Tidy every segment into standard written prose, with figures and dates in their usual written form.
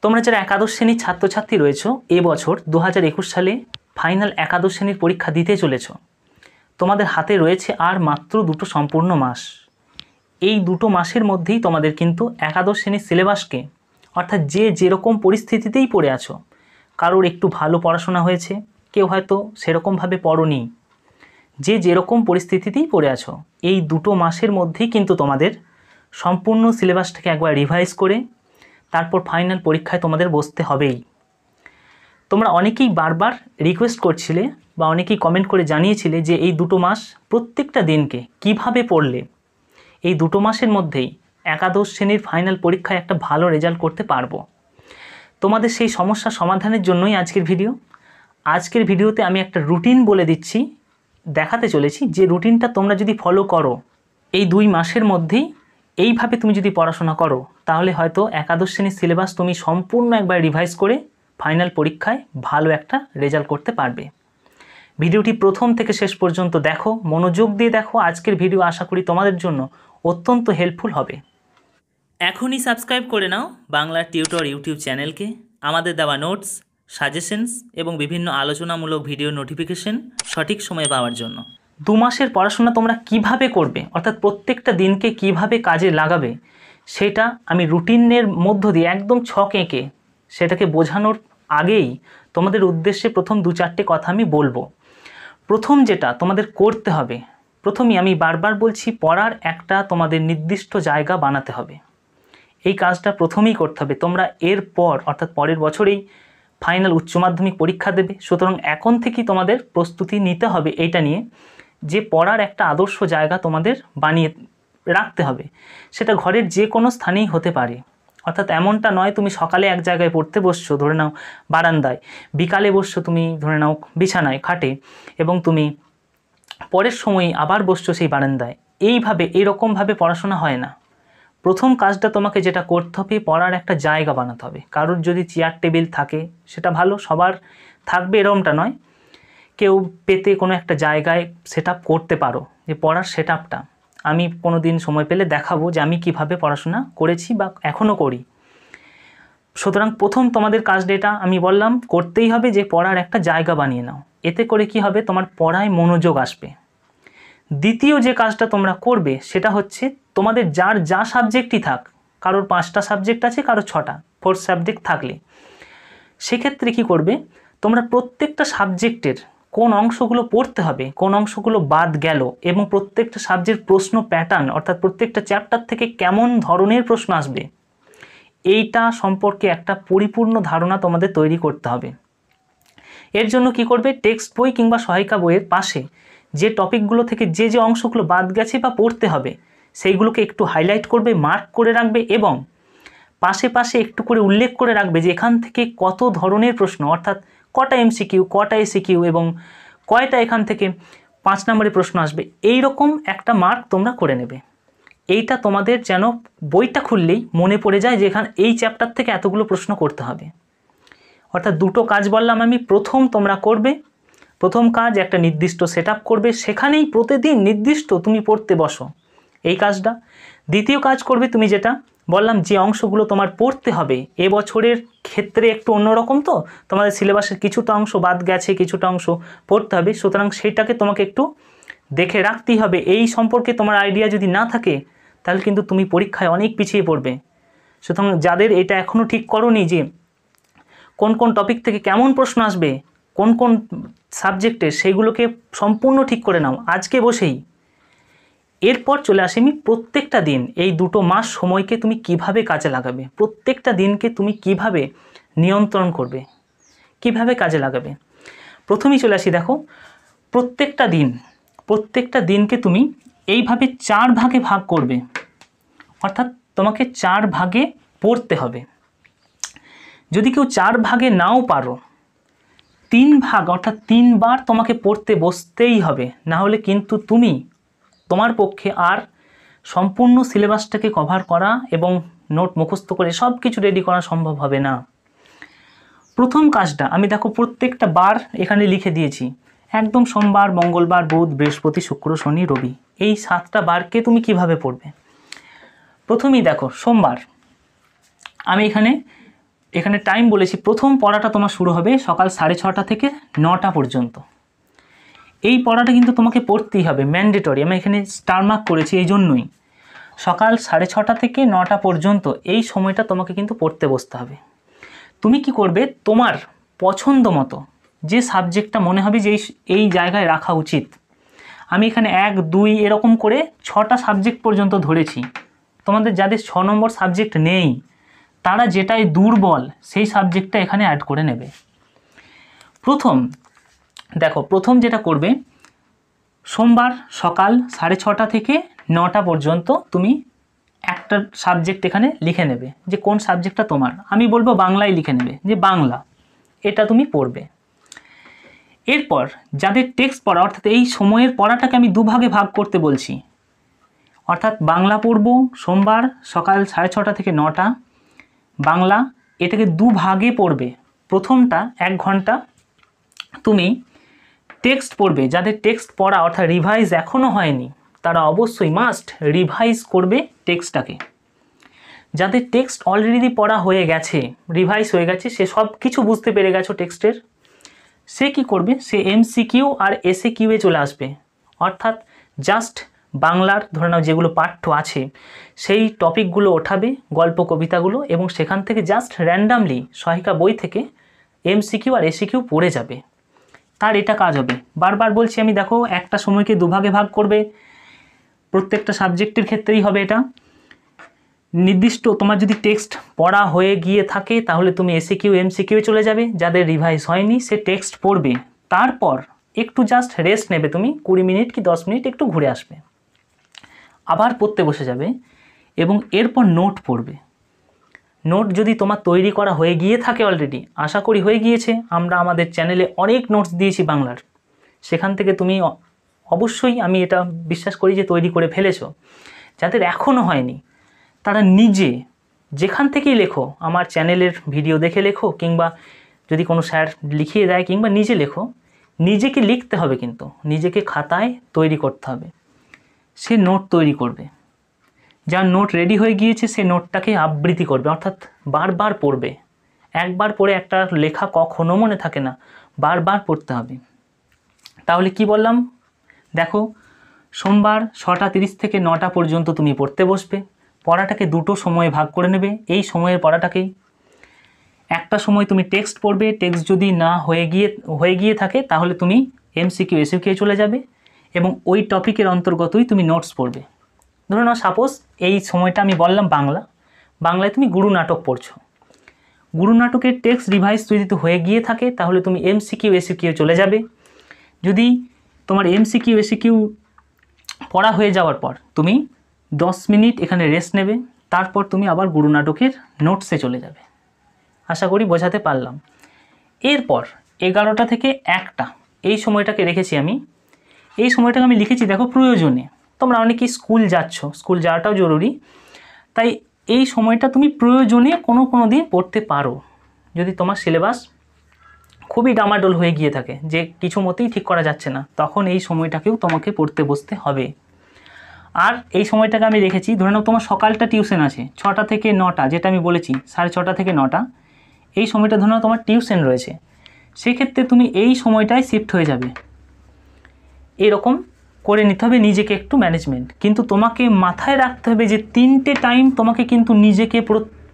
তোমরা যারা একাদশ শ্রেণীর ছাত্রছাত্রী রয়েছো, এবছর 2021 সালে ফাইনাল একাদশ শ্রেণীর পরীক্ষা দিতে চলেছো। তোমাদের হাতে রয়েছে আর মাত্র 2টো সম্পূর্ণ মাস। এই 2টো মাসের মধ্যেই তোমাদের কিন্তু একাদশ শ্রেণীর সিলেবাসকে, অর্থাৎ যে যেরকম পরিস্থিতিতেই পড়ে আছো, কারোর একটু ভালো পড়াশোনা হয়েছে, কেউ হয়তো সেরকমভাবে পড়োনি, যে যেরকম পরিস্থিতিতেই পড়ে আছো, এই 2টো মাসের মধ্যেই কিন্তু তোমাদের সম্পূর্ণ সিলেবাসটাকে একবার রিভাইজ করে তারপর ফাইনাল পরীক্ষায় তোমাদের বসতে হবেই। তোমরা অনেকেই বারবার রিকোয়েস্ট করছিলে বা অনেকেই কমেন্ট করে জানিয়েছিলে যে এই 2টো মাস প্রত্যেকটা দিনকে কিভাবে পড়লে এই 2টো মাসের মধ্যেই একাদশ শ্রেণীর ফাইনাল পরীক্ষায় একটা ভালো রেজাল্ট করতে পারবো। তোমাদের সেই সমস্যা সমাধানের জন্যই আজকের ভিডিওতে আমি একটা রুটিন বলে দিচ্ছি, দেখাতে চলেছি যে রুটিনটা তোমরা যদি ফলো করো, এই 2 মাসের মধ্যেই এইভাবে তুমি যদি পড়াশোনা করো, তাহলে হয়তো একাদশ শ্রেণীর সিলেবাস তুমি সম্পূর্ণ একবার রিভাইজ করে ফাইনাল পরীক্ষায় ভালো একটা রেজাল্ট করতে পারবে। ভিডিওটি প্রথম থেকে শেষ পর্যন্ত দেখো, মনোযোগ দিয়ে দেখো। আজকের ভিডিও আশা করি তোমাদের জন্য অত্যন্ত হেল্পফুল হবে। এখনই সাবস্ক্রাইব করে নাও বাংলা টিউটর ইউটিউব চ্যানেলকে। আমাদের দেওয়া নোটস, সাজেশনস এবং বিভিন্ন আলোচনামূলক ভিডিও নোটিফিকেশন সঠিক সময়ে পাওয়ার জন্য। 2 মাসের পড়াশোনা তোমরা কিভাবে করবে, অর্থাৎ প্রত্যেকটা দিনকে কিভাবে কাজে লাগাবে, সেটা আমি রুটিনের মধ্য দিয়ে একদম ছক এঁকে সেটাকে বোঝানোর আগেই তোমাদের উদ্দেশ্যে প্রথম 2-4টে কথা আমি বলবো। প্রথম যেটা তোমাদের করতে হবে, প্রথমেই আমি বারবার বলছি, পড়ার একটা তোমাদের নির্দিষ্ট জায়গা বানাতে হবে। এই কাজটা প্রথমেই করতে হবে। তোমরা এরপর অর্থাৎ পরের বছরেই ফাইনাল উচ্চ মাধ্যমিক পরীক্ষা দেবে, সুতরাং এখন থেকেই তোমাদের প্রস্তুতি নিতে হবে এইটা নিয়ে যে পড়ার একটা আদর্শ জায়গা তোমাদের বানিয়ে রাখতে হবে। সেটা ঘরের যে কোনো স্থানেই হতে পারে, অর্থাৎ এমনটা নয় তুমি সকালে এক জায়গায় পড়তে বসছো, ধরে নাও বারান্দায়, বিকালে বসছো তুমি ধরে নাও বিছানায় খাটে, এবং তুমি পরের সময় আবার বসছো সেই বারান্দায়। এইভাবে এরকমভাবে পড়াশোনা হয় না। প্রথম কাজটা তোমাকে যেটা করতে হবে, পড়ার একটা জায়গা বানাতে হবে। কারোর যদি চেয়ার টেবিল থাকে সেটা ভালো, সবার থাকবে এরকমটা নয়, কেউ পেতে কোনো একটা জায়গায় সেট আপ করতে পারো। যে পড়ার সেট আপটা আমি কোনো দিন সময় পেলে দেখাবো যে আমি কিভাবে পড়াশোনা করেছি বা এখনও করি। সুতরাং প্রথম তোমাদের কাজটা এটা আমি বললাম করতেই হবে, যে পড়ার একটা জায়গা বানিয়ে নাও। এতে করে কি হবে, তোমার পড়ায় মনোযোগ আসবে। দ্বিতীয় যে কাজটা তোমরা করবে সেটা হচ্ছে, তোমাদের যার যা সাবজেক্টই থাক, কারোর 5টা সাবজেক্ট আছে, কারোর 6টা, 4 সাবজেক্ট থাকলে সেক্ষেত্রে কি করবে, তোমরা প্রত্যেকটা সাবজেক্টের কোন অংশগুলো পড়তে হবে, কোন অংশগুলো বাদ গেল, এবং প্রত্যেকটা সাবজেক্ট প্রশ্ন প্যাটার্ন, অর্থাৎ প্রত্যেকটা চ্যাপ্টার থেকে কেমন ধরনের প্রশ্ন আসবে, এইটা সম্পর্কে একটা পরিপূর্ণ ধারণা তোমাদের তৈরি করতে হবে। এর জন্য কি করবে, টেক্সট বই কিংবা সহায়িকা বইয়ের পাশে যে টপিকগুলো থেকে যে যে অংশগুলো বাদ গেছে বা পড়তে হবে সেইগুলোকে একটু হাইলাইট করবে, মার্ক করে রাখবে, এবং পাশে পাশে একটু করে উল্লেখ করে রাখবে যে এখান থেকে কত ধরনের প্রশ্ন, অর্থাৎ কটা এমসিকিউ, কটা এসিকিউ, এবং কয়টা এখান থেকে 5 নম্বরের প্রশ্ন আসবে। এই রকম একটা মার্ক তোমরা করে নেবে। এইটা তোমাদের যেন বইটা খুললেই মনে পড়ে যায় যে এখানে এই চ্যাপ্টার থেকে এতগুলো প্রশ্ন করতে হবে। অর্থাৎ 2টো কাজ বললাম আমি। প্রথম তোমরা করবে, প্রথম কাজ একটা নির্দিষ্ট সেট আপ করবে, সেখানেই প্রতিদিন নির্দিষ্ট তুমি পড়তে বসো, এই কাজটা। দ্বিতীয় কাজ করবে তুমি যেটা বললাম, যে অংশগুলো তোমার পড়তে হবে এবছরের ক্ষেত্রে একটু অন্যরকম, তো তোমাদের সিলেবাসের কিছুটা অংশ বাদ গেছে, কিছুটা অংশ পড়তে হবে, সুতরাং সেইটাকে তোমাকে একটু দেখে রাখতেই হবে। এই সম্পর্কে তোমার আইডিয়া যদি না থাকে তাহলে কিন্তু তুমি পরীক্ষায় অনেক পিছিয়ে পড়বে। সুতরাং যাদের এটা এখনও ঠিক করোনি যে কোন কোন টপিক থেকে কেমন প্রশ্ন আসবে, কোন কোন সাবজেক্টে, সেইগুলোকে সম্পূর্ণ ঠিক করে নাও আজকে বসেই। এরপর চলে আসি আমি প্রত্যেকটা দিন, এই 2টো মাস সময়কে তুমি কিভাবে কাজে লাগাবে, প্রত্যেকটা দিনকে তুমি কিভাবে নিয়ন্ত্রণ করবে, কিভাবে কাজে লাগাবে। প্রথমেই চলে আসি, দেখো প্রত্যেকটা দিনকে তুমি এইভাবে 4 ভাগে ভাগ করবে, অর্থাৎ তোমাকে 4 ভাগে পড়তে হবে। যদি কেউ 4 ভাগে নাও পারো, 3 ভাগ অর্থাৎ 3 বার তোমাকে পড়তে বসতেই হবে, না হলে কিন্তু তোমার পক্ষে আর সম্পূর্ণ সিলেবাসটাকে কভার করা এবং নোট মুখস্থ করে সব কিছু রেডি করা সম্ভব হবে না। প্রথম কাজটা আমি দেখো প্রত্যেকটা বার এখানে লিখে দিয়েছি, একদম সোমবার, মঙ্গলবার, বুধ, বৃহস্পতি, শুক্র, শনি, রবি, এই 7টা বারকে তুমি কিভাবে পড়বে। প্রথমেই দেখো সোমবার, আমি এখানে এখানে টাইম বলেছি, প্রথম পড়াটা তোমার শুরু হবে সকাল 6:30 থেকে 9টা পর্যন্ত। এই পড়াটা কিন্তু তোমাকে পড়তেই হবে, ম্যান্ডেটরি। আমি এখানে স্টার মার্ক করেছি এই জন্যই, সকাল 6:30 থেকে 9টা পর্যন্ত এই সময়টা তোমাকে কিন্তু পড়তে বসতে হবে। তুমি কি করবে, তোমার পছন্দ মতো যে সাবজেক্টটা মনে হবে যে এই জায়গায় রাখা উচিত, আমি এখানে 1, 2 এরকম করে 6টা সাবজেক্ট পর্যন্ত ধরেছি। তোমাদের যাদের 6 নম্বর সাবজেক্ট নেই তারা যেটাই দুর্বল সেই সাবজেক্টটা এখানে অ্যাড করে নেবে। প্রথম যেটা করবে, সোমবার সকাল 6:30 থেকে 9টা পর্যন্ত তুমি একটা সাবজেক্ট এখানে লিখে নেবে, যে কোন সাবজেক্টটা তোমার। আমি বলবো বাংলায় লিখে নেবে, যে বাংলা, এটা তুমি পড়বে। এরপর যাদের টেক্সট পড়া, অর্থাৎ এই সময়ের পড়াটাকে আমি দুভাগে ভাগ করতে বলছি, অর্থাৎ বাংলা পড়ব সোমবার সকাল 6:30 থেকে 9টা, বাংলা, এটাকে দুভাগে পড়বে। প্রথমটা 1 ঘন্টা তুমি টেক্সট পড়বে। যাদের টেক্সট পড়া অর্থাৎ রিভাইজ এখনও হয়নি তারা অবশ্যই মাস্ট রিভাইজ করবে টেক্সটটাকে। যাদের টেক্সট অলরেডি পড়া হয়ে গেছে, রিভাইজ হয়ে গেছে, সে সব কিছু বুঝতে পেরে গেছো টেক্সটের, সে কি করবে, সে এমসিকিউ আর এসএকিউ এ চলে আসবে। অর্থাৎ জাস্ট বাংলার ধরে নাও যেগুলো পাঠ্য আছে সেই টপিকগুলো ওঠাবে, গল্প কবিতাগুলো, এবং সেখান থেকে জাস্ট র্যান্ডামলি সহায়িকা বই থেকে এমসিকিউ আর এসিকিউ পড়ে যাবে। তার এটা কাজ হবে। বারবার বলছি আমি, দেখো একটা সময়কে দুভাগে ভাগ করবে, প্রত্যেকটা সাবজেক্টের ক্ষেত্রেই হবে এটা। নির্দিষ্ট তোমার যদি টেক্সট পড়া হয়ে গিয়ে থাকে তাহলে তুমি এসিকিউ এমসিকিউ চলে যাবে। যাদের রিভাইজ হয়নি সে টেক্সট পড়বে, তারপর একটু জাস্ট রেস্ট নেবে, তুমি 20 মিনিট কি 10 মিনিট একটু ঘুরে আসবে, আবার পড়তে বসে যাবে এবং এরপর নোট পড়বে। নোট যদি তোমার তৈরি করা হয়ে গিয়ে থাকে অলরেডি, আশা করি হয়ে গিয়েছে, আমরা আমাদের চ্যানেলে অনেক নোটস দিয়েছি বাংলার, সেখান থেকে তুমি অবশ্যই, আমি এটা বিশ্বাস করি যে তৈরি করে ফেলেছো। যাদের এখনও হয়নি তারা নিজে যেখান থেকেই লেখো, আমার চ্যানেলের ভিডিও দেখে লেখো, কিংবা যদি কোনো স্যার লিখিয়ে দেয়, কিংবা নিজে লেখো, নিজেকে লিখতে হবে, কিন্তু নিজেকে খাতায় তৈরি করতে হবে। সে নোট তৈরি করবে, যার নোট রেডি হয়ে গিয়েছে সে নোটটাকে আবৃত্তি করবে, অর্থাৎ বারবার পড়বে। একবার পড়ে একটা লেখা কখনো মনে থাকে না, বারবার পড়তে হবে। তাহলে কি বললাম, দেখো সোমবার 6:30 থেকে 9টা পর্যন্ত তুমি পড়তে বসবে। পড়াটাকে দুটো সময়ে ভাগ করে নেবে। এই সময়ের পড়াটাকেই একটা সময় তুমি টেক্সট পড়বে, টেক্সট যদি না হয়ে গিয়ে থাকে তাহলে তুমি এমসিকিউ এসিকিউ চলে যাবে এবং ওই টপিকের অন্তর্গতই তুমি নোটস পড়বে। ধরো না, সাপোজ এই সময়টা আমি বললাম বাংলায় তুমি গুরু নাটক পড়ছো, গুরু নাটকের টেক্সট রিভাইজ যদি হয়ে গিয়ে থাকে তাহলে তুমি এমসিকিউ এসিকিউ চলে যাবে। যদি তোমার এমসিকিউ এসিকিউ পড়া হয়ে যাওয়ার পর তুমি 10 মিনিট এখানে রেস্ট নেবে, তারপর তুমি আবার গুরু নাটকের নোটসে চলে যাবে। আশা করি বোঝাতে পারলাম। এরপর 11টা থেকে 1টা এই সময়টাকে রেখেছি আমি, এই সময়টাকে আমি লিখেছি দেখো প্রয়োজনে। তোমরা অনেকেই স্কুল যাচ্ছ, স্কুল যাওয়াটাও জরুরি, তাই এই সময়টা তুমি প্রয়োজনে কোনো দিন পড়তে পারো। যদি তোমার সিলেবাস খুবই ডামাডোল হয়ে গিয়ে থাকে, যে কিছু মতেই ঠিক করা যাচ্ছে না, তখন এই সময়টাকেও তোমাকে পড়তে বসতে হবে। আর এই সময়টাকে আমি রেখেছি, ধরে নাও তোমার সকালটা টিউশন আছে 6টা থেকে 9টা, যেটা আমি বলেছি 6:30 থেকে 9টা, এই সময়টা ধরে নাও তোমার টিউশন রয়েছে, সেক্ষেত্রে তুমি এই সময়টায় শিফট হয়ে যাবে। এরকম করে নিতে হবে নিজেকে একটু ম্যানেজমেন্ট। কিন্তু তোমাকে মাথায় রাখতে হবে যে 3টে টাইম তোমাকে কিন্তু নিজেকে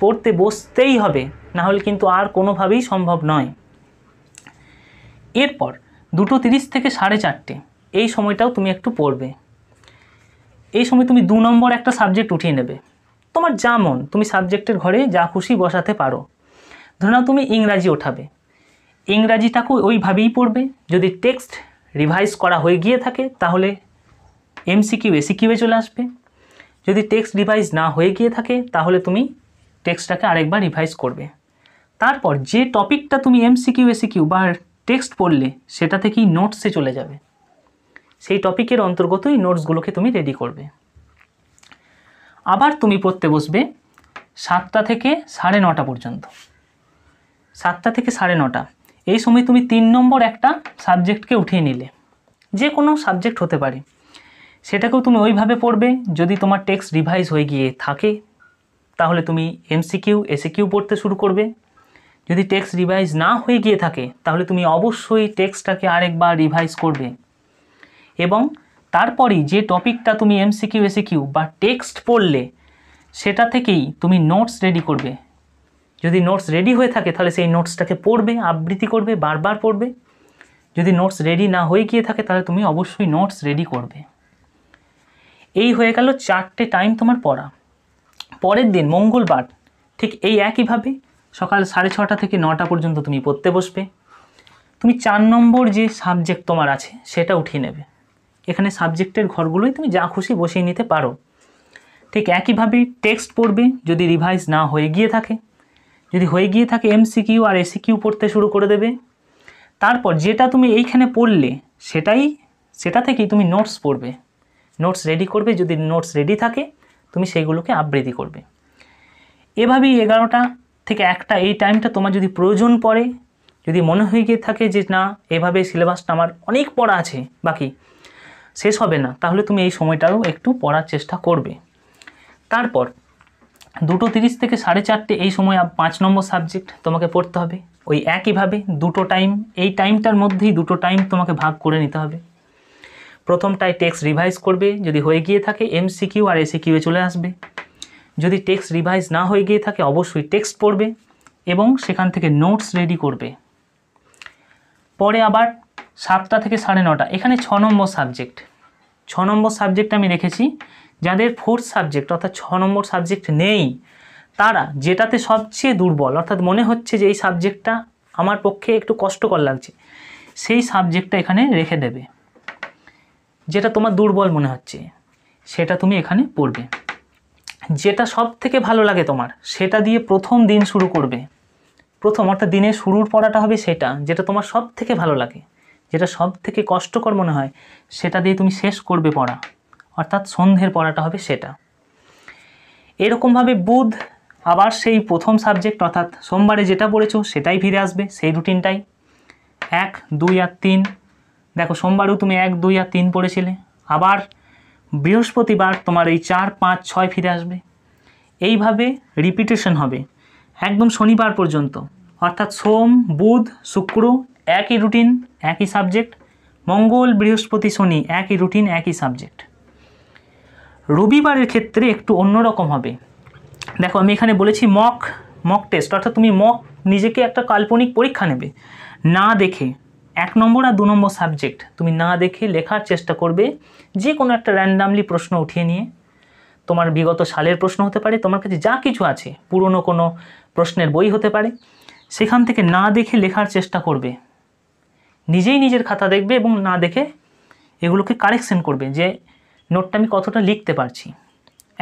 পড়তে বসতেই হবে, না হলে কিন্তু আর কোনোভাবেই সম্ভব নয়। এরপর 2:30 থেকে 4:30 এই সময়টাও তুমি একটু পড়বে। এই সময় তুমি 2 নম্বর একটা সাবজেক্ট উঠিয়ে নেবে, তোমার যা মন, তুমি সাবজেক্টের ঘরে যা খুশি বসাতে পারো। ধরে নাও তুমি ইংরাজি ওঠাবে, ইংরাজিটাকেও ওইভাবেই পড়বে। যদি টেক্সট রিভাইজ করা হয়ে গিয়ে থাকে তাহলে এমসিকিউ এসিকিউয়ে চলে আসবে। যদি টেক্সট রিভাইজ না হয়ে গিয়ে থাকে তাহলে তুমি টেক্সটটাকে আরেকবার রিভাইজ করবে। তারপর যে টপিকটা তুমি এমসিকিউ এসিকিউ বা টেক্সট পড়লে সেটা থেকেই নোটসে চলে যাবে, সেই টপিকের অন্তর্গতই নোটসগুলোকে তুমি রেডি করবে। আবার তুমি পড়তে বসবে 7টা থেকে 9:30 পর্যন্ত। 7টা থেকে 9:30 এই সময় তুমি 3 নম্বর একটা সাবজেক্টকে উঠিয়ে নিলে, যে কোনো সাবজেক্ট হতে পারে, সেটাকেও তুমি ওইভাবে পড়বে। যদি তোমার টেক্সট রিভাইজ হয়ে গিয়ে থাকে তাহলে তুমি এমসিকিউ এসিকিউ পড়তে শুরু করবে। যদি টেক্সট রিভাইজ না হয়ে গিয়ে থাকে তাহলে তুমি অবশ্যই টেক্সটটাকে আরেকবার রিভাইজ করবে এবং তারপরেই যে টপিকটা তুমি এমসিকিউ এসিকিউ বা টেক্সট পড়লে সেটা থেকেই তুমি নোটস রেডি করবে। যদি নোটস রেডি হয়ে থাকে তাহলে সেই নোটসটাকে পড়বে, আবৃত্তি করবে, বারবার পড়বে। যদি নোটস রেডি না হয়ে গিয়ে থাকে তাহলে তুমি অবশ্যই নোটস রেডি করবে। এই হয়ে গেল 4টে টাইম তোমার পড়া। পরের দিন মঙ্গলবার ঠিক এই একইভাবে সকাল 6:30 থেকে 9টা পর্যন্ত তুমি পড়তে বসবে। তুমি 4 নম্বর যে সাবজেক্ট তোমার আছে সেটা উঠিয়ে নেবে। এখানে সাবজেক্টের ঘরগুলোই তুমি যা খুশি বসিয়ে নিতে পারো। ঠিক একইভাবে টেক্সট পড়বে যদি রিভাইজ না হয়ে গিয়ে থাকে। যদি হয়ে গিয়ে থাকে এমসিকিউ আর এসিকিউ পড়তে শুরু করে দেবে। তারপর যেটা তুমি এইখানে পড়লে সেটা থেকেই তুমি নোটস পড়বে, নোটস রেডি করবে। যদি নোটস রেডি থাকে তুমি সেইগুলোকে আবৃত্তি করবে। এভাবেই 11টা থেকে 1টা এই টাইমটা তোমার যদি প্রয়োজন পড়ে, যদি মনে হয়ে গিয়ে থাকে যে না এভাবে সিলেবাসটা আমার অনেক পড়া আছে বাকি শেষ হবে না, তাহলে তুমি এই সময়টাও একটু পড়ার চেষ্টা করবে। তারপর 2:30 থেকে 4:30 এই সময় 5 নম্বর সাবজেক্ট তোমাকে পড়তে হবে। ওই একইভাবে 2টো টাইম, এই টাইমটার মধ্যেই 2টো টাইম তোমাকে ভাগ করে নিতে হবে। প্রথমটায় টেক্সট রিভাইজ করবে, যদি হয়ে গিয়ে থাকে এমসিকিউ আর এসিকিউ চলে আসবে। যদি টেক্সট রিভাইজ না হয়ে গিয়ে থাকে অবশ্যই টেক্সট পড়বে এবং সেখান থেকে নোটস রেডি করবে। পরে আবার 7টা থেকে 9:30 এখানে 6 নম্বর সাবজেক্ট। 6 নম্বর সাবজেক্ট আমি রেখেছি যাদের 4th সাবজেক্ট অর্থাৎ 6 নম্বর সাবজেক্ট নেই, তারা যেটাতে সবচেয়ে দুর্বল অর্থাৎ মনে হচ্ছে যে এই সাবজেক্টটা আমার পক্ষে একটু কষ্টকর লাগছে, সেই সাবজেক্টটা এখানে রেখে দেবে। যেটা তোমার দুর্বল মনে হচ্ছে সেটা তুমি এখানে পড়বে। যেটা সব থেকে ভালো লাগে তোমার সেটা দিয়ে প্রথম দিন শুরু করবে। প্রথম অর্থাৎ দিনের শুরুর পড়াটা হবে সেটা যেটা তোমার সব থেকে ভালো লাগে, যেটা সব থেকে কষ্টকর মনে হয় সেটা দিয়ে তুমি শেষ করবে পড়া, অর্থাৎ সন্ধ্যের পড়াটা হবে সেটা। এরকমভাবে বুধ আবার সেই প্রথম সাবজেক্ট অর্থাৎ সোমবারে যেটা পড়েছো সেটাই ফিরে আসবে, সেই রুটিনটাই 1, 2 আর 3। দেখো সোমবারেও তুমি 1, 2 আর 3 পড়েছিলে। আবার বৃহস্পতিবার তোমার এই 4, 5, 6 ফিরে আসবে। এইভাবে রিপিটেশন হবে একদম শনিবার পর্যন্ত, অর্থাৎ সোম, বুধ, শুক্র একই রুটিন একই সাবজেক্ট, মঙ্গল, বৃহস্পতি, শনি একই রুটিন একই সাবজেক্ট। রবিবারের ক্ষেত্রে একটু অন্যরকম হবে। দেখো আমি এখানে বলেছি মক টেস্ট, অর্থাৎ তুমি নিজেকে একটা কাল্পনিক পরীক্ষা নেবে না দেখে। 1 নম্বর আর 2 নম্বর সাবজেক্ট তুমি না দেখে লেখার চেষ্টা করবে, যে কোনো একটা র্যান্ডামলি প্রশ্ন উঠিয়ে নিয়ে। তোমার বিগত সালের প্রশ্ন হতে পারে, তোমার কাছে যা কিছু আছে পুরনো কোনো প্রশ্নের বই হতে পারে, সেখান থেকে না দেখে লেখার চেষ্টা করবে। নিজেই নিজের খাতা দেখবে এবং না দেখে এগুলোকে কারেকশন করবে যে নোটটা আমি কতটা লিখতে পারছি।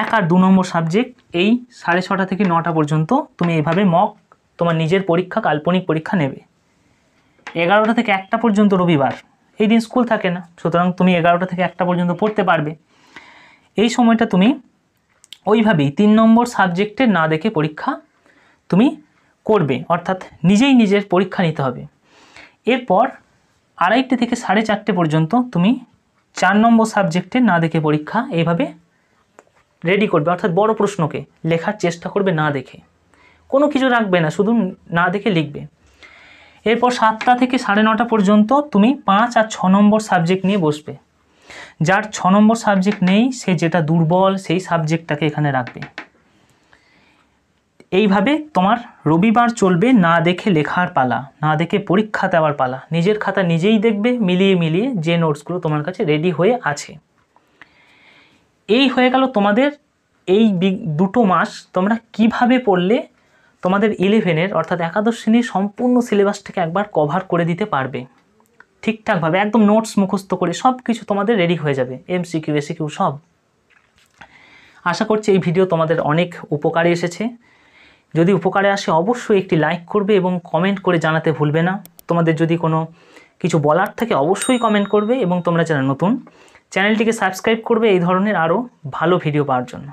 1 আর 2 নম্বর সাবজেক্ট এই 6:30 থেকে 9টা পর্যন্ত তুমি এইভাবে তোমার নিজের পরীক্ষা, কাল্পনিক পরীক্ষা নেবে। 11টা থেকে 1টা পর্যন্ত রবিবার, এই দিন স্কুল থাকে না, সুতরাং তুমি 11টা থেকে 1টা পর্যন্ত পড়তে পারবে। এই সময়টা তুমি ওইভাবেই 3 নম্বর সাবজেক্টের না দেখে পরীক্ষা তুমি করবে, অর্থাৎ নিজেই নিজের পরীক্ষা নিতে হবে। এরপর 2:30 থেকে 4:30 পর্যন্ত তুমি 4 নম্বর সাবজেক্টের না দেখে পরীক্ষা এইভাবে রেডি করবে, অর্থাৎ বড় প্রশ্নকে লেখার চেষ্টা করবে না দেখে, কোনো কিছু রাখবে না, শুধু না দেখে লিখবে। এরপর 7টা থেকে 9:30 পর্যন্ত তুমি 5 আর 6 নম্বর সাবজেক্ট নিয়ে বসবে। যার 6 নম্বর সাবজেক্ট নেই সে যেটা দুর্বল সেই সাবজেক্টটাকে এখানে রাখবে। এইভাবে তোমার রবিবার চলবে না দেখে লেখার পালা, না দেখে পরীক্ষা দেওয়ার পালা। নিজের খাতা নিজেই দেখবে, মিলিয়ে মিলিয়ে যে নোটসগুলো তোমার কাছে রেডি হয়ে আছে। এই হয়ে গেল তোমাদের এই 2টো মাস তোমরা কিভাবে পড়লে তোমাদের 11-এর অর্থাৎ একাদশ শ্রেণীর সম্পূর্ণ সিলেবাসটাকে একবার কভার করে দিতে পারবে ঠিকঠাকভাবে, একদম নোটস মুখস্থ করে সব কিছু তোমাদের রেডি হয়ে যাবে, এমসিকিউ এসিকিউ সব। আশা করছি এই ভিডিও তোমাদের অনেক উপকারে এসেছে। যদি উপকারে আসে অবশ্যই একটি লাইক করবে এবং কমেন্ট করে জানাতে ভুলবে না। তোমাদের যদি কোনো কিছু বলার থাকে অবশ্যই কমেন্ট করবে এবং তোমরা যারা নতুন চ্যানেলটিকে সাবস্ক্রাইব করবে এই ধরনের আরও ভালো ভিডিও পাওয়ার জন্য।